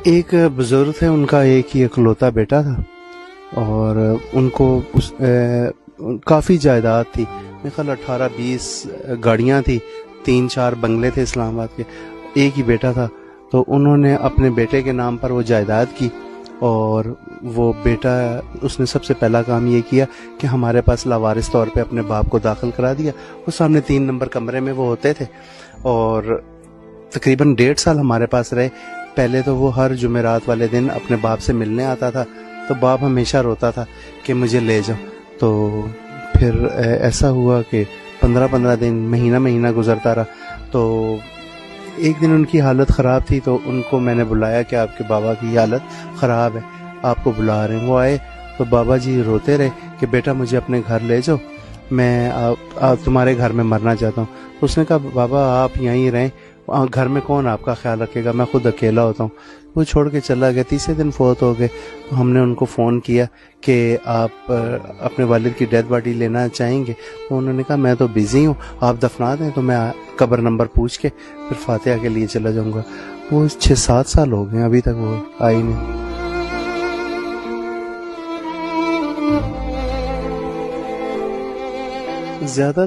ایک بزرگ تھے، ان کا ایک ہی اکلوتا بیٹا تھا اور ان کو کافی جائیداد تھی، میرے خیال 18-20 گاڑیاں تھی، 3-4 بنگلے تھے اسلام آباد کے، ایک ہی بیٹا تھا۔ تو انہوں نے اپنے بیٹے کے نام پر وہ جائیداد کی، اور وہ بیٹا اس نے سب سے پہلا کام یہ کیا کہ ہمارے پاس لاوارث طور پہ اپنے باپ کو داخل کرا دیا۔ وہ سامنے 3 نمبر کمرے میں وہ ہوتے تھے اور تقریباً 1.5 سال ہمارے پاس رہے۔ پہلے تو وہ ہر جمعرات والے دن اپنے باپ سے ملنے آتا تھا، تو باپ ہمیشہ روتا تھا کہ مجھے لے جاؤ۔ تو پھر ایسا ہوا کہ 15 دن، مہینہ گزرتا رہا۔ تو ایک دن ان کی حالت خراب تھی، تو ان کو میں نے بلایا کہ آپ کے بابا کی حالت خراب ہے، آپ کو بلا رہے ہیں۔ وہ آئے تو بابا جی روتے رہے کہ بیٹا مجھے اپنے گھر لے جاؤ، میں تمہارے گھر میں مرنا چاہتا ہوں۔ تو اس نے کہا بابا آپ یہیں رہیں، گھر میں کون آپ کا خیال رکھے گا، میں خود اکیلا ہوتا ہوں۔ وہ چھوڑ کے چلا گیا، تیسرے دن فوت ہو گئے۔ تو ہم نے ان کو فون کیا کہ آپ اپنے والد کی ڈیتھ باڈی لینا چاہیں گے؟ تو انہوں نے کہا میں تو بزی ہوں، آپ دفنا دیں تو میں قبر نمبر پوچھ کے پھر فاتحہ کے لیے چلا جاؤں گا۔ وہ 6-7 سال ہو گئے ابھی تک وہ آئی نہیں۔ زیادہ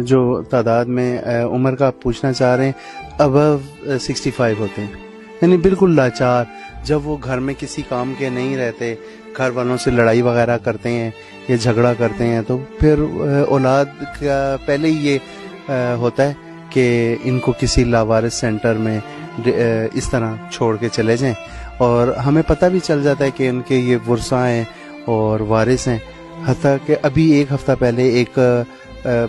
جو تعداد میں عمر کا آپ پوچھنا چاہ رہے ہیں، ابو 65 ہوتے ہیں، یعنی بالکل لاچار۔ جب وہ گھر میں کسی کام کے نہیں رہتے، گھر والوں سے لڑائی وغیرہ کرتے ہیں یا جھگڑا کرتے ہیں، تو پھر اولاد کا پہلے ہی یہ ہوتا ہے کہ ان کو کسی لاوارث سینٹر میں اس طرح چھوڑ کے چلے جائیں، اور ہمیں پتہ بھی چل جاتا ہے کہ ان کے یہ ورثاء ہیں اور وارث ہیں۔ حتیٰ کہ ابھی 1 ہفتہ پہلے ایک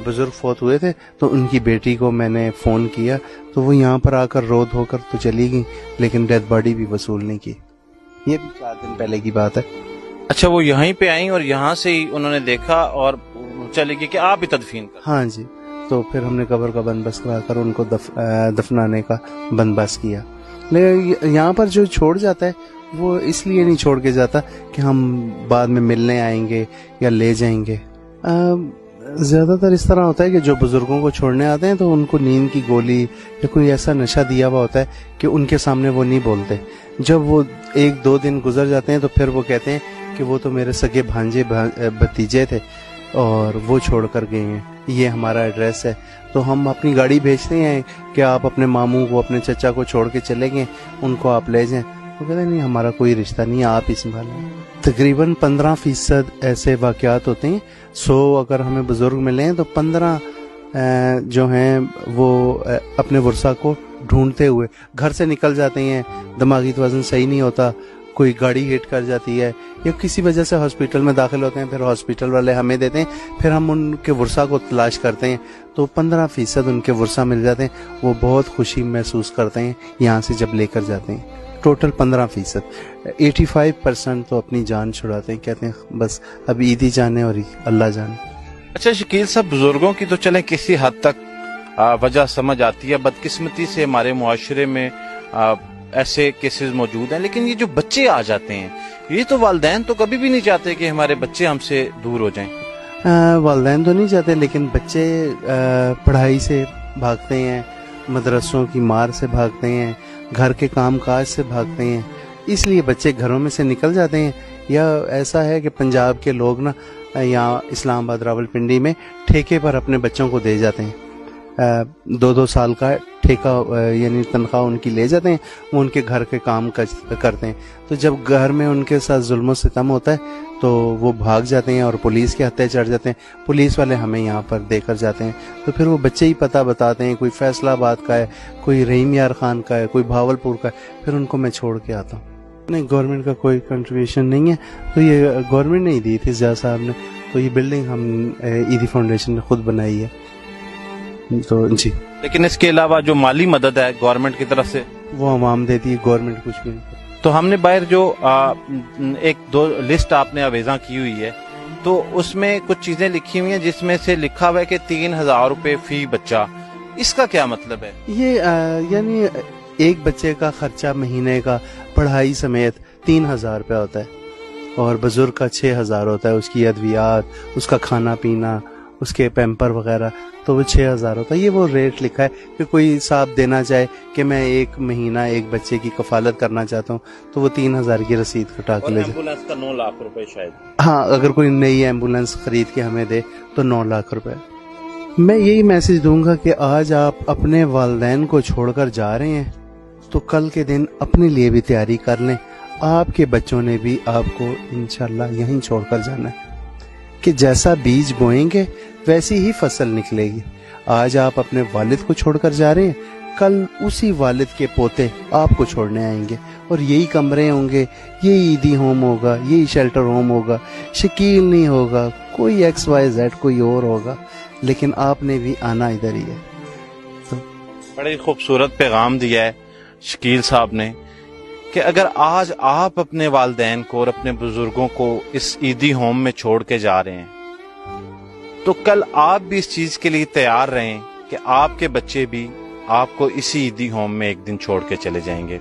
بزرگ فوت ہوئے تھے، تو ان کی بیٹی کو میں نے فون کیا تو وہ یہاں پر آ کر رو دھو کر تو چلی گئی، لیکن ڈیتھ باڈی بھی وصول نہیں کی۔ یہ بھی 4 دن پہلے کی بات ہے۔ اچھا، وہ یہیں پہ آئیں اور یہاں سے ہی انہوں نے دیکھا اور چلے گی کہ آپ ہی تدفین کر؟ ہاں جی، تو پھر ہم نے قبر کا بندوبست کرا کر ان کو دفنانے کا بندوبست کیا۔ لیکن یہاں پر جو چھوڑ جاتا ہے وہ اس لیے نہیں چھوڑ کے جاتا کہ ہم بعد میں ملنے آئیں گے یا لے جائیں گے۔ زیادہ تر اس طرح ہوتا ہے کہ جو بزرگوں کو چھوڑنے آتے ہیں تو ان کو نیند کی گولی یا کوئی ایسا نشہ دیا ہوا ہوتا ہے کہ ان کے سامنے وہ نہیں بولتے۔ جب وہ 1-2 دن گزر جاتے ہیں تو پھر وہ کہتے ہیں کہ وہ تو میرے سگے بھانجے بھتیجے تھے اور وہ چھوڑ کر گئے ہیں، یہ ہمارا ایڈریس ہے۔ تو ہم اپنی گاڑی بھیجتے ہیں کہ آپ اپنے ماموں کو، اپنے چچا کو چھوڑ کے چلے گئے، ان کو آپ لے جائیں۔ وہ کہتے ہیں نہیں، ہمارا کوئی رشتہ نہیں ہے، آپ ہی سنبھالیں۔ تقریباً 15% ایسے واقعات ہوتے ہیں۔ 100 اگر ہمیں بزرگ ملے ہیں تو 15 جو ہیں وہ اپنے ورثہ کو ڈھونڈتے ہوئے گھر سے نکل جاتے ہیں، دماغی توازن صحیح نہیں ہوتا، کوئی گاڑی ہٹ کر جاتی ہے یا کسی وجہ سے ہاسپٹل میں داخل ہوتے ہیں، پھر ہاسپٹل والے ہمیں دیتے ہیں، پھر ہم ان کے ورثہ کو تلاش کرتے ہیں، تو 15% ان کے ورثہ مل جاتے ہیں۔ وہ بہت خوشی محسوس کرتے ہیں یہاں سے جب لے کر جاتے ہیں۔ ٹوٹل 15%، 85% تو اپنی جان چھڑاتے ہیں، کہتے ہیں بس اب عید ہی جانے اور اللہ جانے۔ اچھا شکیل صاحب، بزرگوں کی تو چلیں کسی حد تک وجہ سمجھ آتی ہے، بدقسمتی سے ہمارے معاشرے میں ایسے کیسز موجود ہیں، لیکن یہ جو بچے آ جاتے ہیں، یہ تو والدین تو کبھی بھی نہیں چاہتے کہ ہمارے بچے ہم سے دور ہو جائیں۔ والدین تو نہیں چاہتے، لیکن بچے پڑھائی سے بھاگتے ہیں، مدرسوں کی مار سے بھاگتے ہیں، گھر کے کام کاج سے بھاگتے ہیں، اس لیے بچے گھروں میں سے نکل جاتے ہیں۔ یا ایسا ہے کہ پنجاب کے لوگ نا یہاں اسلام آباد راولپنڈی میں ٹھیکے پر اپنے بچوں کو دے جاتے ہیں، 2-2 سال کا ٹھیکہ یعنی تنخواہ ان کی لے جاتے ہیں، وہ ان کے گھر کے کام کرتے ہیں۔ تو جب گھر میں ان کے ساتھ ظلم و ستم ہوتا ہے تو وہ بھاگ جاتے ہیں اور پولیس کے ہتھے چڑھ جاتے ہیں، پولیس والے ہمیں یہاں پر دے کر جاتے ہیں، تو پھر وہ بچے ہی پتہ بتاتے ہیں، کوئی فیصلہ آباد کا ہے، کوئی رحیم یار خان کا ہے، کوئی بھاولپور کا ہے، پھر ان کو میں چھوڑ کے آتا ہوں۔ نہیں، گورنمنٹ کا کوئی کنٹریبیوشن نہیں ہے، تو یہ گورنمنٹ نے ہی دی تھی زیاد صاحب نے، تو یہ بلڈنگ ہم ایدی فاؤنڈیشن نے خود بنائی ہے، تو جی۔ لیکن اس کے علاوہ جو مالی مدد ہے گورنمنٹ کی طرف سے وہ عوام دیتی ہے، گورنمنٹ کچھ بھی نہیں کرتی۔ تو ہم نے باہر جو 1-2 لسٹ آپ نے اویزاں کی ہوئی ہے، تو اس میں کچھ چیزیں لکھی ہوئی ہیں جس میں سے لکھا ہوا ہے کہ 3000 روپے فی بچہ، اس کا کیا مطلب ہے؟ یہ یعنی ایک بچے کا خرچہ مہینے کا پڑھائی سمیت 3000 روپے ہوتا ہے، اور بزرگ کا 6000 ہوتا ہے، اس کی ادویات، اس کا کھانا پینا اس کے پیمپر وغیرہ تو وہ 6,000 ہوتا ہے. یہ وہ ریٹ لکھا ہے کہ کوئی صاحب دینا چاہے کہ میں ایک مہینہ ایک بچے کی کفالت کرنا چاہتا ہوں تو وہ 3,000 کی رسید کٹا کے لے جائے. ایمبولینس کا 9 لاکھ روپے شاید. ہاں اگر کوئی نئی ایمبولینس خرید کے ہمیں دے تو 9 لاکھ روپے. میں یہی میسج دوں گا کہ آج آپ اپنے والدین کو چھوڑ کر جا رہے ہیں تو کل کے دن اپنے لیے بھی تیاری کر لیں. آپ کے بچوں نے بھی آپ کو انشاءاللہ یہیں چھوڑ کر جانا ہے کہ جیسا بیج بوئیں گے ویسی ہی فصل نکلے گی. آج آپ اپنے والد کو چھوڑ کر جا رہے ہیں, کل اسی والد کے پوتے آپ کو چھوڑنے آئیں گے اور یہی کمرے ہوں گے, یہی عیدی ہوم ہوگا, یہی شیلٹر ہوم ہوگا. شکیل نہیں ہوگا, کوئی XYZ کوئی اور ہوگا, لیکن آپ نے بھی آنا ادھر ہی ہے. تو بڑے خوبصورت پیغام دیا ہے شکیل صاحب نے کہ اگر آج آپ اپنے والدین کو اور اپنے بزرگوں کو اس عیدی ہوم میں چھوڑ کے جا رہے ہیں تو کل آپ بھی اس چیز کے لیے تیار رہیں کہ آپ کے بچے بھی آپ کو اسی عیدی ہوم میں ایک دن چھوڑ کے چلے جائیں گے.